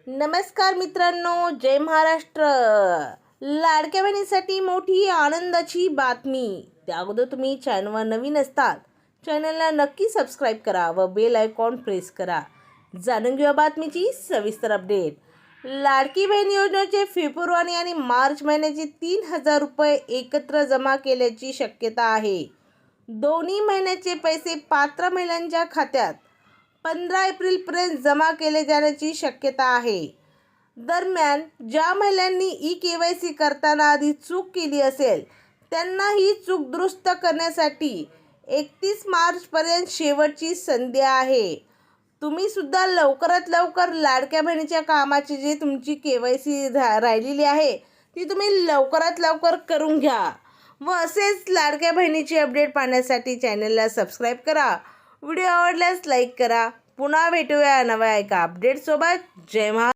नमस्कार मित्रांनो, जय महाराष्ट्र. लाडक्या बहिणीसाठी मोठी आनंदाची बातमी. त्या अगोदर तुम्ही चॅनलवर नवीन असतात, चॅनलला नक्की सबस्क्राईब करा व बेल आयकॉन प्रेस करा. जाणून घेऊया बातमीची सविस्तर अपडेट. लाडकी बहीण योजनेचे फेब्रुवारी आणि मार्च महिन्याचे 3,000 रुपये एकत्र जमा केल्याची शक्यता आहे. दोन्ही महिन्याचे पैसे पात्र महिलांच्या खात्यात 15 एप्रिलपर्यंत जमा केले जाण्याची शक्यता आहे. दरम्यान ज्या महिलांनी ई-KYC करताना आधी चूक केली असेल त्यांना ही चूक दुरुस्त करण्यासाठी 31 मार्चपर्यंत शेवटची संधी आहे. तुम्ही सुद्धा लवकरात लवकर लाडक्या बहिणीच्या कामाची जी तुमची KYC राहिलेली आहे ती तुम्ही लवकरात लवकर करून घ्या व असेच लाडक्या बहिणीची अपडेट पाहण्यासाठी चॅनलला सबस्क्राईब करा. व्हिडिओ आवडल्यास लाईक करा. पुन्हा भेटूया नव्या एका अपडेटसोबत. जय महाराष्ट्र.